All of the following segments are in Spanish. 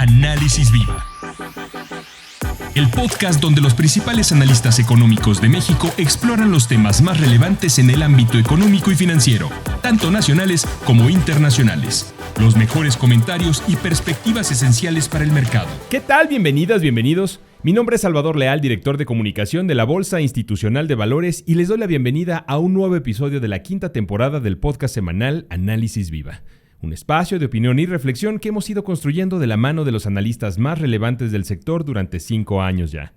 Análisis Viva, el podcast donde los principales analistas económicos de México exploran los temas más relevantes en el ámbito económico y financiero, tanto nacionales como internacionales. Los mejores comentarios y perspectivas esenciales para el mercado. ¿Qué tal? Bienvenidas, bienvenidos. Mi nombre es Salvador Leal, director de comunicación de la Bolsa Institucional de Valores, y les doy la bienvenida a un nuevo episodio de la quinta temporada del podcast semanal Análisis Viva. Un espacio de opinión y reflexión que hemos ido construyendo de la mano de los analistas más relevantes del sector durante 5 años ya.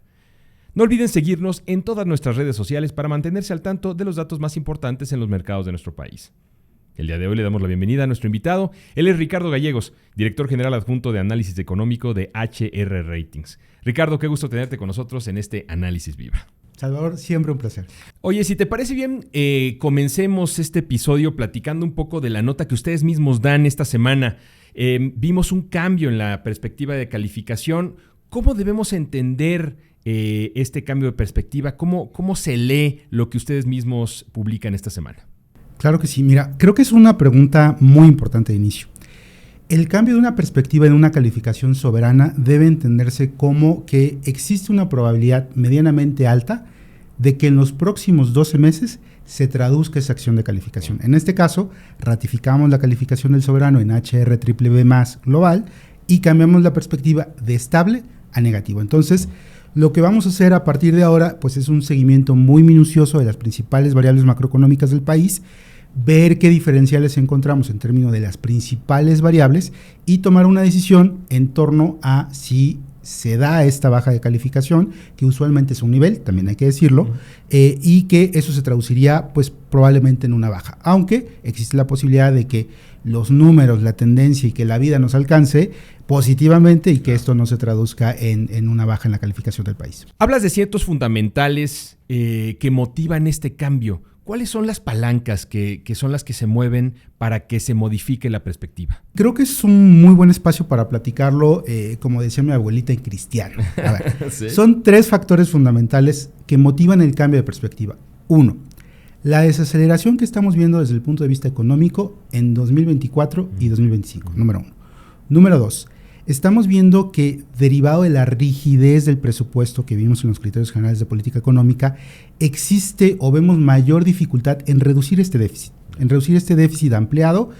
No olviden seguirnos en todas nuestras redes sociales para mantenerse al tanto de los datos más importantes en los mercados de nuestro país. El día de hoy le damos la bienvenida a nuestro invitado. Él es Ricardo Gallegos, director general adjunto de análisis económico de HR Ratings. Ricardo, qué gusto tenerte con nosotros en este Análisis Viva. Salvador, siempre un placer. Oye, si te parece bien, comencemos este episodio platicando un poco de la nota que ustedes mismos dan esta semana. Vimos un cambio en la perspectiva de calificación. ¿Cómo debemos entender este cambio de perspectiva? ¿Cómo se lee lo que ustedes mismos publican esta semana? Claro que sí. Mira, creo que es una pregunta muy importante de inicio. El cambio de una perspectiva en una calificación soberana debe entenderse como que existe una probabilidad medianamente alta de que en los próximos 12 meses se traduzca esa acción de calificación. En este caso, ratificamos la calificación del soberano en HRBB+ global y cambiamos la perspectiva de estable a negativo. Entonces, lo que vamos a hacer a partir de ahora pues es un seguimiento muy minucioso de las principales variables macroeconómicas del país, ver qué diferenciales encontramos en términos de las principales variables y tomar una decisión en torno a si se da esta baja de calificación, que usualmente es un nivel, también hay que decirlo, y que eso se traduciría pues probablemente en una baja, aunque existe la posibilidad de que los números, la tendencia y que la vida nos alcance positivamente y que esto no se traduzca en una baja en la calificación del país. Hablas de ciertos fundamentales que motivan este cambio. ¿Cuáles son las palancas que son las que se mueven para que se modifique la perspectiva? Creo que es un muy buen espacio para platicarlo, como decía mi abuelita, en cristiano. A ver, ¿sí? Son 3 factores fundamentales que motivan el cambio de perspectiva. 1, la desaceleración que estamos viendo desde el punto de vista económico en 2024 y 2025, número 1. Número 2, estamos viendo que derivado de la rigidez del presupuesto que vimos en los criterios generales de política económica, existe o vemos mayor dificultad en reducir este déficit ampliado,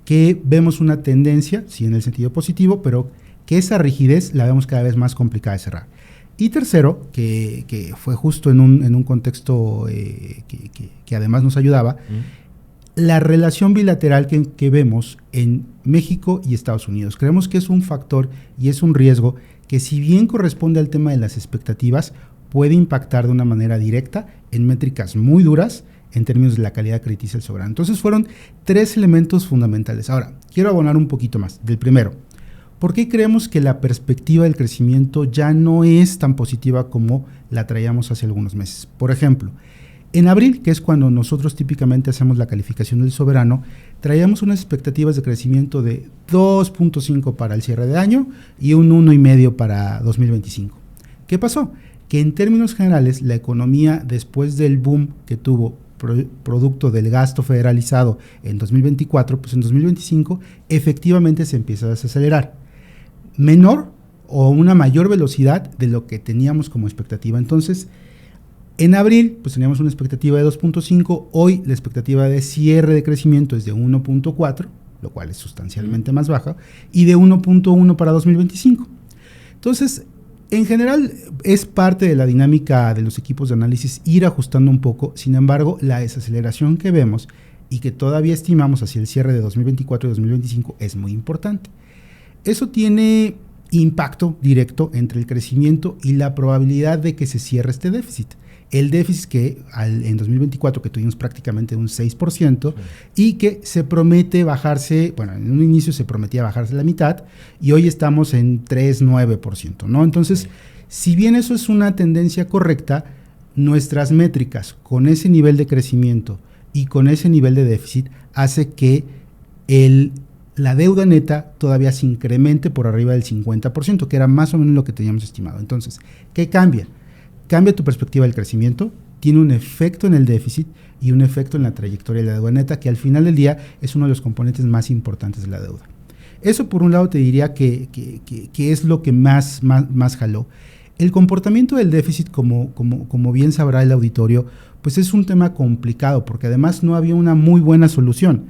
que vemos una tendencia, sí en el sentido positivo, pero que esa rigidez la vemos cada vez más complicada de cerrar. Y tercero, que fue justo en un contexto que además nos ayudaba, la relación bilateral que vemos en México y Estados Unidos. Creemos que es un factor y es un riesgo que, si bien corresponde al tema de las expectativas, puede impactar de una manera directa en métricas muy duras en términos de la calidad crediticia del soberano. Entonces fueron 3 elementos fundamentales. Ahora, quiero abonar un poquito más del primero. ¿Por qué creemos que la perspectiva del crecimiento ya no es tan positiva como la traíamos hace algunos meses? Por ejemplo, en abril, que es cuando nosotros típicamente hacemos la calificación del soberano, traíamos unas expectativas de crecimiento de 2.5 para el cierre de año y un 1.5 para 2025. ¿Qué pasó? Que en términos generales la economía, después del boom que tuvo producto del gasto federalizado en 2024, pues en 2025 efectivamente se empieza a desacelerar. Menor o una mayor velocidad de lo que teníamos como expectativa. Entonces, en abril, pues teníamos una expectativa de 2.5, hoy la expectativa de cierre de crecimiento es de 1.4, lo cual es sustancialmente más baja, y de 1.1 para 2025. Entonces, en general, es parte de la dinámica de los equipos de análisis ir ajustando un poco. Sin embargo, la desaceleración que vemos y que todavía estimamos hacia el cierre de 2024 y 2025 es muy importante. Eso tiene impacto directo entre el crecimiento y la probabilidad de que se cierre este déficit. El déficit que en 2024 que tuvimos prácticamente un 6%, y que se promete bajarse, bueno, en un inicio se prometía bajarse la mitad y hoy estamos en 3,9%, ¿no? Entonces, si bien eso es una tendencia correcta, nuestras métricas con ese nivel de crecimiento y con ese nivel de déficit hace que la deuda neta todavía se incremente por arriba del 50%, que era más o menos lo que teníamos estimado. Entonces, ¿qué cambia? Cambia tu perspectiva del crecimiento, tiene un efecto en el déficit y un efecto en la trayectoria de la deuda neta, que al final del día es uno de los componentes más importantes de la deuda. Eso por un lado te diría que es lo que más jaló. El comportamiento del déficit, como bien sabrá el auditorio, pues es un tema complicado, porque además no había una muy buena solución.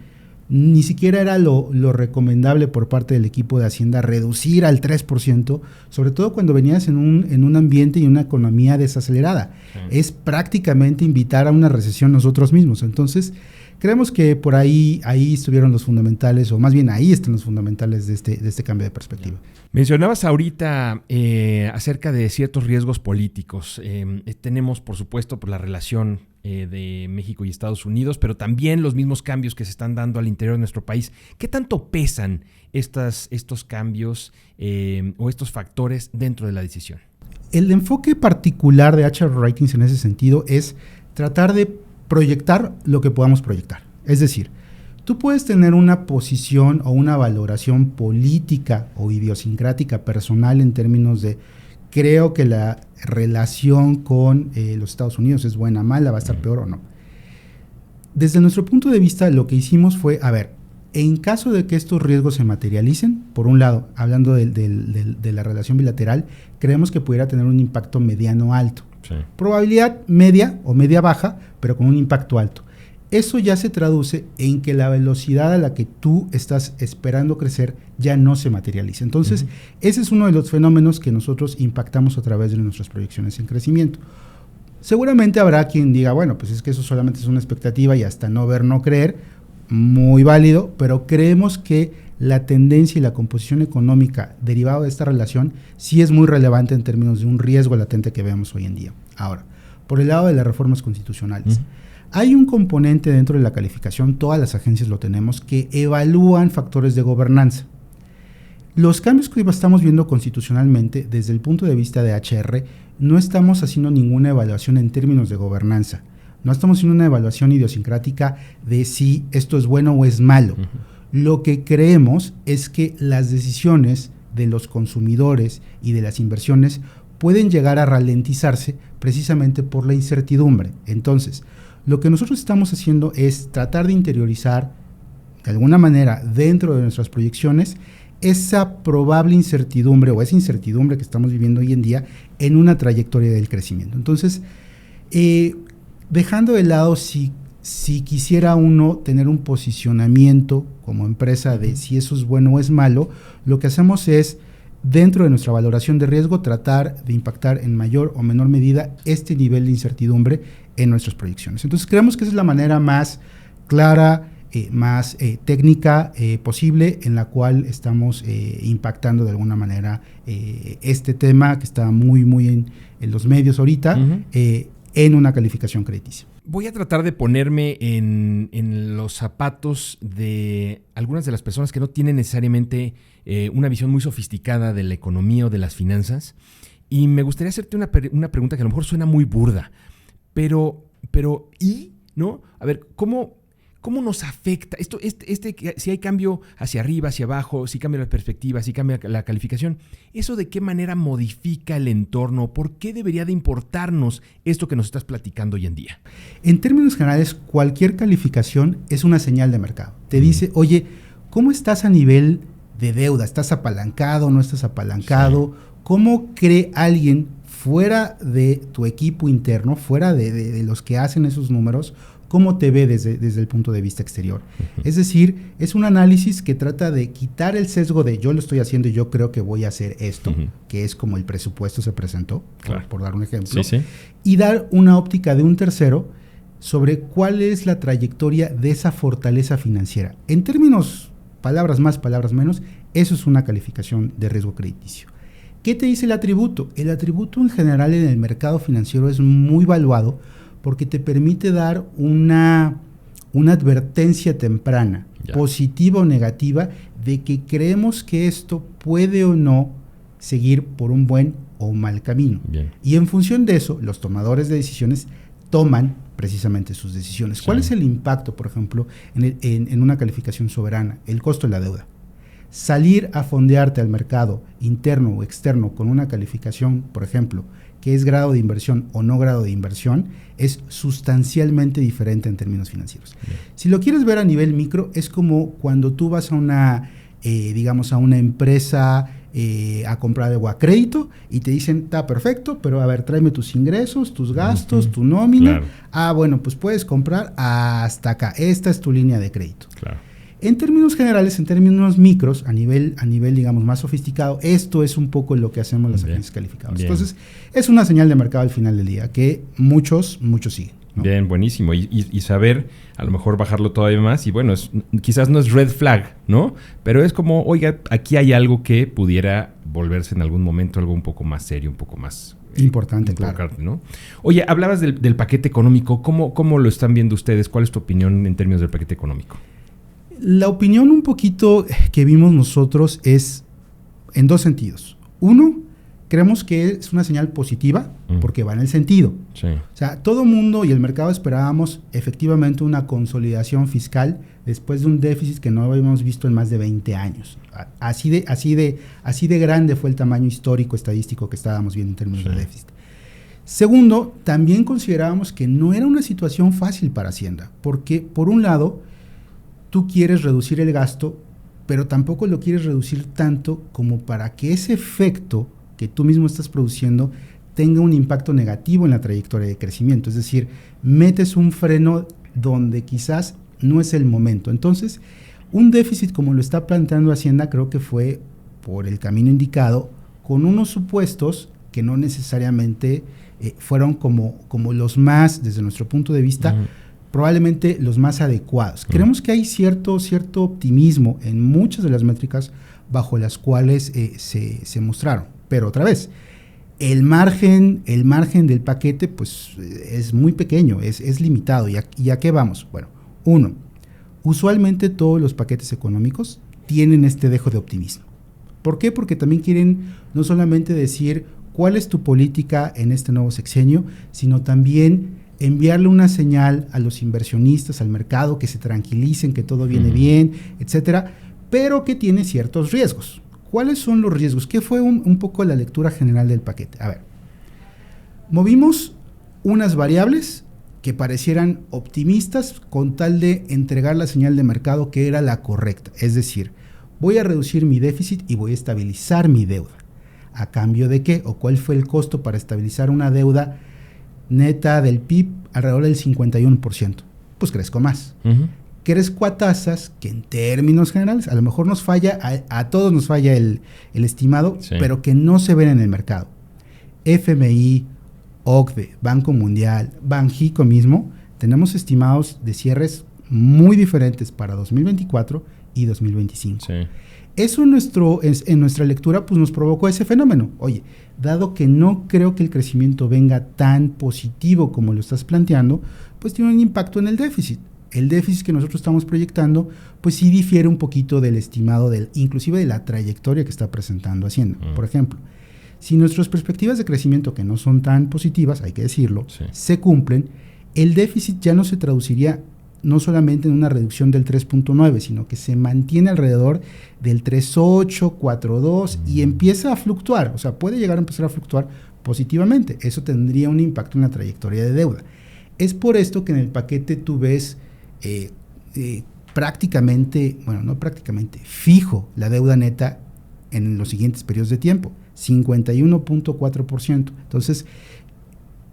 Ni siquiera era lo recomendable por parte del equipo de Hacienda reducir al 3%, sobre todo cuando venías en un ambiente y una economía desacelerada. Sí. Es prácticamente invitar a una recesión nosotros mismos. Entonces, creemos que por ahí estuvieron los fundamentales, o más bien ahí están los fundamentales de este cambio de perspectiva. Mencionabas ahorita acerca de ciertos riesgos políticos. Tenemos, por supuesto, la relación de México y Estados Unidos, pero también los mismos cambios que se están dando al interior de nuestro país. ¿Qué tanto pesan estos cambios o estos factores dentro de la decisión? El enfoque particular de HR Ratings en ese sentido es tratar de proyectar lo que podamos proyectar. Es decir, tú puedes tener una posición o una valoración política o idiosincrática personal en términos de creo que la relación con los Estados Unidos es buena, mala, va a estar peor o no. Desde nuestro punto de vista, lo que hicimos fue, en caso de que estos riesgos se materialicen, por un lado, hablando de la relación bilateral, creemos que pudiera tener un impacto mediano alto. Sí. Probabilidad media o media baja, pero con un impacto alto. Eso ya se traduce en que la velocidad a la que tú estás esperando crecer ya no se materializa. Entonces, ese es uno de los fenómenos que nosotros impactamos a través de nuestras proyecciones en crecimiento. Seguramente habrá quien diga, bueno, pues es que eso solamente es una expectativa y hasta no ver, no creer. Muy válido, pero creemos que la tendencia y la composición económica derivada de esta relación sí es muy relevante en términos de un riesgo latente que vemos hoy en día. Ahora, por el lado de las reformas constitucionales, hay un componente dentro de la calificación, todas las agencias lo tenemos, que evalúan factores de gobernanza. Los cambios que estamos viendo constitucionalmente, desde el punto de vista de HR, no estamos haciendo ninguna evaluación en términos de gobernanza. No estamos haciendo una evaluación idiosincrática de si esto es bueno o es malo. Lo que creemos es que las decisiones de los consumidores y de las inversiones pueden llegar a ralentizarse precisamente por la incertidumbre. Entonces, lo que nosotros estamos haciendo es tratar de interiorizar de alguna manera dentro de nuestras proyecciones esa probable incertidumbre o esa incertidumbre que estamos viviendo hoy en día en una trayectoria del crecimiento. Entonces, dejando de lado si quisiera uno tener un posicionamiento como empresa de si eso es bueno o es malo, lo que hacemos es, dentro de nuestra valoración de riesgo, tratar de impactar en mayor o menor medida este nivel de incertidumbre en nuestras proyecciones. Entonces, creemos que esa es la manera más clara, más técnica posible en la cual estamos impactando de alguna manera este tema que está muy en los medios ahorita, en una calificación crediticia. Voy a tratar de ponerme en los zapatos de algunas de las personas que no tienen necesariamente una visión muy sofisticada de la economía o de las finanzas, y me gustaría hacerte una pregunta que a lo mejor suena muy burda, pero ¿y? ¿No? A ver, ¿cómo nos afecta esto? Si hay cambio hacia arriba, hacia abajo, si cambia la perspectiva, si cambia la calificación, ¿eso de qué manera modifica el entorno? ¿Por qué debería de importarnos esto que nos estás platicando hoy en día? En términos generales, cualquier calificación es una señal de mercado. Te dice, oye, ¿cómo estás a nivel de deuda? ¿Estás apalancado? ¿No estás apalancado? Sí. ¿Cómo cree alguien fuera de tu equipo interno, fuera de los que hacen esos números, cómo te ve desde el punto de vista exterior? Es decir, es un análisis que trata de quitar el sesgo de yo lo estoy haciendo y yo creo que voy a hacer esto, que es como el presupuesto se presentó, claro, por dar un ejemplo, y dar una óptica de un tercero sobre cuál es la trayectoria de esa fortaleza financiera. En términos, palabras más, palabras menos, eso es una calificación de riesgo crediticio. ¿Qué te dice el atributo? El atributo en general en el mercado financiero es muy valuado porque te permite dar una advertencia temprana, positiva o negativa, de que creemos que esto puede o no seguir por un buen o un mal camino. Bien. Y en función de eso, los tomadores de decisiones toman precisamente sus decisiones. ¿Cuál es el impacto, por ejemplo, en una calificación soberana? El costo de la deuda. Salir a fondearte al mercado interno o externo con una calificación, por ejemplo, que es grado de inversión o no grado de inversión, es sustancialmente diferente en términos financieros. Bien. Si lo quieres ver a nivel micro, es como cuando tú vas a una digamos, a una empresa a comprar algo a crédito y te dicen, está perfecto, pero a ver, tráeme tus ingresos, tus gastos, tu nómina. Claro. Bueno, pues puedes comprar hasta acá. Esta es tu línea de crédito. Claro. En términos generales, en términos micros, a nivel digamos, más sofisticado, esto es un poco lo que hacemos las agencias calificadoras. Entonces, es una señal de mercado al final del día que muchos siguen, ¿no? Bien, buenísimo. Y saber, a lo mejor bajarlo todavía más. Y bueno, quizás no es red flag, ¿no? Pero es como, oiga, aquí hay algo que pudiera volverse en algún momento algo un poco más serio, un poco más importante, claro. ¿No? Oye, hablabas del paquete económico. ¿Cómo lo están viendo ustedes? ¿Cuál es tu opinión en términos del paquete económico? La opinión un poquito que vimos nosotros es en dos sentidos. Uno, creemos que es una señal positiva porque va en el sentido. Sí. O sea, todo mundo y el mercado esperábamos efectivamente una consolidación fiscal después de un déficit que no habíamos visto en más de 20 años. Así de grande fue el tamaño histórico estadístico que estábamos viendo en términos de déficit. Segundo, también considerábamos que no era una situación fácil para Hacienda, porque por un lado, tú quieres reducir el gasto, pero tampoco lo quieres reducir tanto como para que ese efecto que tú mismo estás produciendo tenga un impacto negativo en la trayectoria de crecimiento. Es decir, metes un freno donde quizás no es el momento. Entonces, un déficit como lo está planteando Hacienda creo que fue por el camino indicado, con unos supuestos que no necesariamente fueron como los más, desde nuestro punto de vista, probablemente los más adecuados. Creemos que hay cierto optimismo en muchas de las métricas bajo las cuales se mostraron. Pero otra vez, el margen del paquete pues es muy pequeño, es limitado. ¿Y a qué vamos? Bueno, uno, usualmente todos los paquetes económicos tienen este dejo de optimismo. ¿Por qué? Porque también quieren no solamente decir cuál es tu política en este nuevo sexenio, sino también enviarle una señal a los inversionistas, al mercado, que se tranquilicen, que todo viene bien, etcétera, pero que tiene ciertos riesgos. ¿Cuáles son los riesgos? ¿Qué fue un poco la lectura general del paquete? A ver, movimos unas variables que parecieran optimistas con tal de entregar la señal de mercado que era la correcta. Es decir, voy a reducir mi déficit y voy a estabilizar mi deuda. ¿A cambio de qué? ¿O cuál fue el costo para estabilizar una deuda neta del PIB alrededor del 51%? Pues crezco más. Crezco a tasas que en términos generales, a lo mejor nos falla, a todos nos falla el estimado, pero que no se ven en el mercado. FMI, OCDE, Banco Mundial, Banjico mismo, tenemos estimados de cierres muy diferentes para 2024 y 2025. Sí. Eso en nuestra lectura pues nos provocó ese fenómeno. Oye, dado que no creo que el crecimiento venga tan positivo como lo estás planteando, pues tiene un impacto en el déficit. El déficit que nosotros estamos proyectando, pues sí difiere un poquito del estimado, inclusive de la trayectoria que está presentando Hacienda. Por ejemplo, si nuestras perspectivas de crecimiento, que no son tan positivas, hay que decirlo, se cumplen, el déficit ya no se traduciría no solamente en una reducción del 3.9, sino que se mantiene alrededor del 3.8, 4.2 y empieza a fluctuar, o sea, puede llegar a empezar a fluctuar positivamente. Eso tendría un impacto en la trayectoria de deuda. Es por esto que en el paquete tú ves prácticamente, bueno, no prácticamente, fijo la deuda neta en los siguientes periodos de tiempo, 51.4%. Entonces,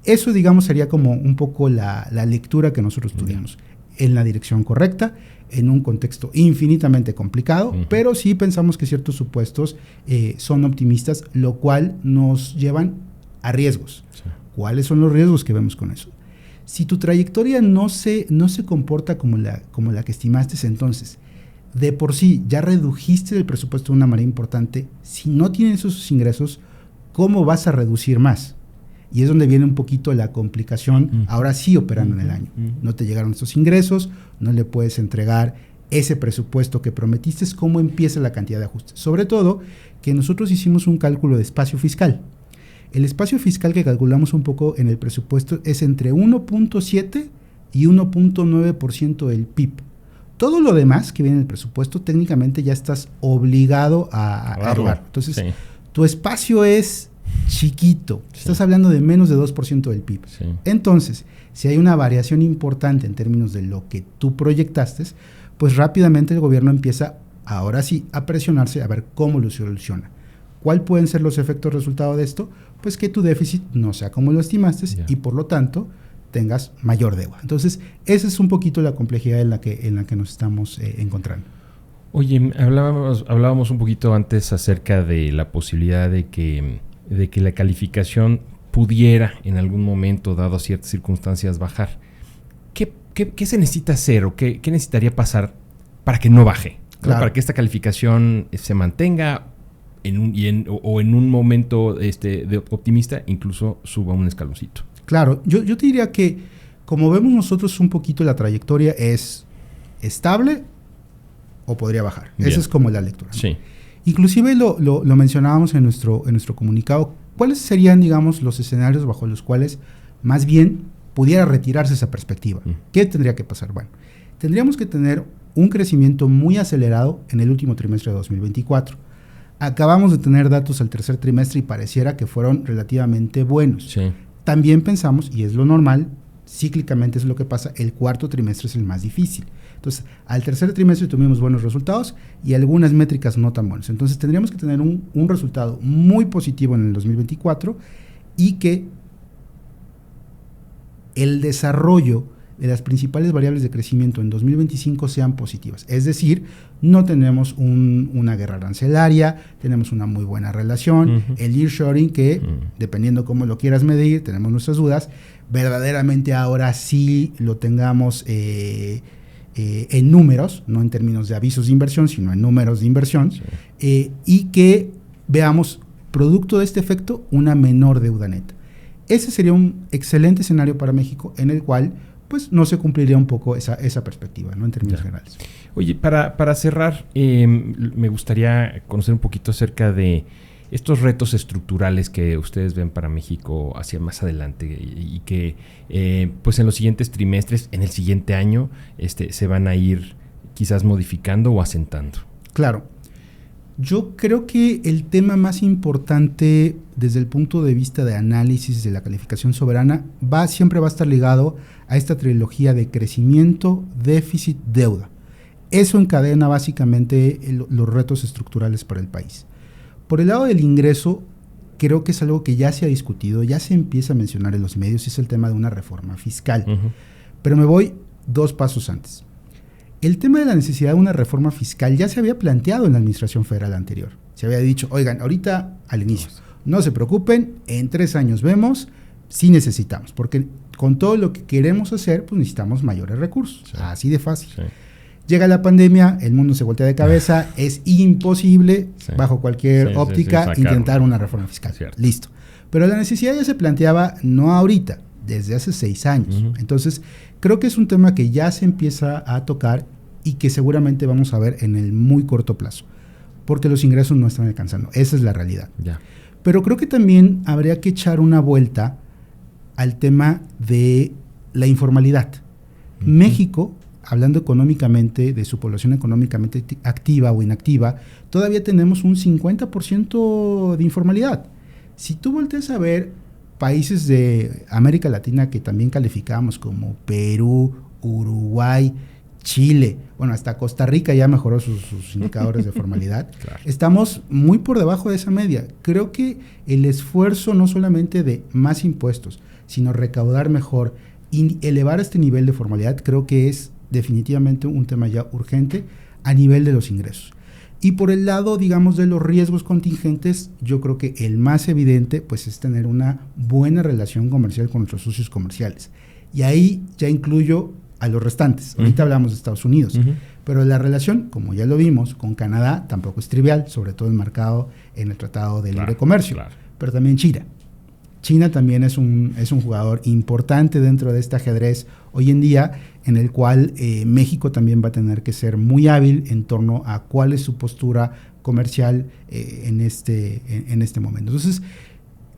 eso, digamos, sería como un poco la lectura que nosotros tuvimos. En la dirección correcta, en un contexto infinitamente complicado, pero sí pensamos que ciertos supuestos son optimistas, lo cual nos llevan a riesgos. Sí. ¿Cuáles son los riesgos que vemos con eso? Si tu trayectoria no se comporta como la que estimaste, entonces, de por sí ya redujiste el presupuesto de una manera importante. Si no tienes esos ingresos, ¿cómo vas a reducir más? Y es donde viene un poquito la complicación, ahora sí operando en el año. No te llegaron estos ingresos, no le puedes entregar ese presupuesto que prometiste. ¿Cómo empieza la cantidad de ajustes? Sobre todo que nosotros hicimos un cálculo de espacio fiscal. El espacio fiscal que calculamos un poco en el presupuesto es entre 1.7 y 1.9% del PIB. Todo lo demás que viene en el presupuesto, técnicamente ya estás obligado a erogar. Entonces, tu espacio es chiquito. Estás hablando de menos de 2% del PIB. Entonces, si hay una variación importante en términos de lo que tú proyectaste, pues rápidamente el gobierno empieza ahora sí, a presionarse a ver cómo lo soluciona. ¿Cuál pueden ser los efectos resultado de esto? Pues que tu déficit no sea como lo estimaste y por lo tanto tengas mayor deuda. Entonces, esa es un poquito la complejidad en la que nos estamos encontrando. Oye, hablábamos un poquito antes acerca de la posibilidad de que la calificación pudiera en algún momento, dado ciertas circunstancias, bajar. ¿Qué se necesita hacer o qué necesitaría pasar para que no baje? Claro. Para que esta calificación se mantenga en un momento optimista, incluso suba un escaloncito. Claro, yo te diría que como vemos nosotros un poquito la trayectoria es estable o podría bajar. Bien. Esa es como la lectura, ¿no? Sí. Inclusive lo mencionábamos en nuestro comunicado. ¿Cuáles serían, digamos, los escenarios bajo los cuales más bien pudiera retirarse esa perspectiva? ¿Qué tendría que pasar? Bueno, tendríamos que tener un crecimiento muy acelerado en el último trimestre de 2024. Acabamos de tener datos al tercer trimestre y pareciera que fueron relativamente buenos. Sí. También pensamos, y es lo normal, cíclicamente es lo que pasa, el cuarto trimestre es el más difícil. Entonces, al tercer trimestre tuvimos buenos resultados y algunas métricas no tan buenas. Entonces, tendríamos que tener un resultado muy positivo en el 2024 y que el desarrollo de las principales variables de crecimiento en 2025 sean positivas. Es decir, no tenemos una guerra arancelaria, tenemos una muy buena relación, el nearshoring que, dependiendo cómo lo quieras medir, tenemos nuestras dudas, verdaderamente ahora sí lo tengamos en números, no en términos de avisos de inversión, sino en números de inversión, y que veamos, producto de este efecto, una menor deuda neta. Ese sería un excelente escenario para México en el cual pues no se cumpliría un poco esa perspectiva, ¿no? En términos generales. Oye, para cerrar, me gustaría conocer un poquito acerca de estos retos estructurales que ustedes ven para México hacia más adelante y que pues en los siguientes trimestres, en el siguiente año, se van a ir quizás modificando o asentando. Claro. Yo creo que el tema más importante desde el punto de vista de análisis de la calificación soberana siempre va a estar ligado a esta trilogía de crecimiento, déficit, deuda. Eso encadena básicamente los retos estructurales para el país. Por el lado del ingreso, creo que es algo que ya se ha discutido, ya se empieza a mencionar en los medios, y es el tema de una reforma fiscal. Pero me voy 2 pasos antes. El tema de la necesidad de una reforma fiscal ya se había planteado en la administración federal anterior. Se había dicho, oigan, ahorita al inicio, no se preocupen, en 3 años vemos si necesitamos, porque con todo lo que queremos hacer, pues necesitamos mayores recursos, así de fácil. Llega la pandemia, el mundo se voltea de cabeza, es imposible, bajo cualquier óptica, intentar una reforma fiscal. Listo. Pero la necesidad ya se planteaba no ahorita, desde hace 6 años. Entonces, creo que es un tema que ya se empieza a tocar y que seguramente vamos a ver en el muy corto plazo, porque los ingresos no están alcanzando. Esa es la realidad. Pero creo que también habría que echar una vuelta al tema de la informalidad. México, hablando económicamente, de su población económicamente activa o inactiva, todavía tenemos un 50% de informalidad. Si tú volteas a ver países de América Latina que también calificamos como Perú, Uruguay, Chile, bueno, hasta Costa Rica ya mejoró sus indicadores de formalidad. Estamos muy por debajo de esa media. Creo que el esfuerzo no solamente de más impuestos, sino recaudar mejor y elevar este nivel de formalidad, creo que es definitivamente un tema ya urgente a nivel de los ingresos. Y por el lado, digamos, de los riesgos contingentes, yo creo que el más evidente pues es tener una buena relación comercial con nuestros socios comerciales. Y ahí ya incluyo a los restantes. Ahorita hablamos de Estados Unidos, pero la relación, como ya lo vimos, con Canadá tampoco es trivial, sobre todo enmarcado en el Tratado de Libre Comercio, pero también China. China también es un jugador importante dentro de este ajedrez hoy en día, en el cual México también va a tener que ser muy hábil en torno a cuál es su postura comercial en este momento. Entonces,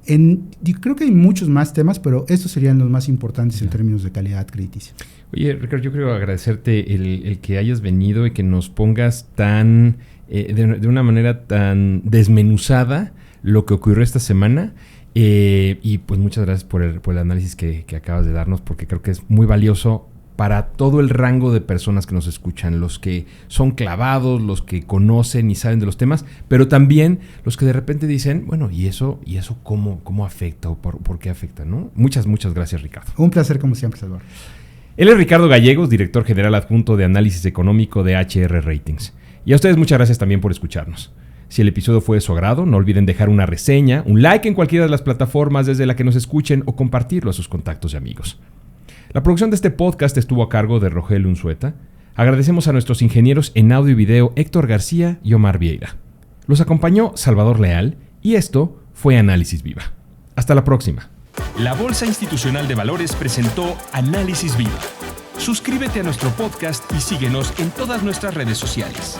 yo creo que hay muchos más temas, pero estos serían los más importantes en términos de calidad crediticia. Oye, Ricardo, yo quiero agradecerte el que hayas venido y que nos pongas tan de una manera tan desmenuzada lo que ocurrió esta semana. Y pues muchas gracias por el análisis que acabas de darnos, porque creo que es muy valioso para todo el rango de personas que nos escuchan, los que son clavados, los que conocen y saben de los temas, pero también los que de repente dicen, bueno, ¿y eso cómo afecta o por qué afecta, ¿no? Muchas gracias, Ricardo. Un placer como siempre, Salvador. Él es Ricardo Gallegos, director general adjunto de análisis económico de HR Ratings. Y a ustedes muchas gracias también por escucharnos. Si el episodio fue de su agrado, no olviden dejar una reseña, un like en cualquiera de las plataformas desde la que nos escuchen o compartirlo a sus contactos y amigos. La producción de este podcast estuvo a cargo de Rogelio Unzueta. Agradecemos a nuestros ingenieros en audio y video Héctor García y Omar Vieira. Los acompañó Salvador Leal y esto fue Análisis Viva. Hasta la próxima. La Bolsa Institucional de Valores presentó Análisis Viva. Suscríbete a nuestro podcast y síguenos en todas nuestras redes sociales.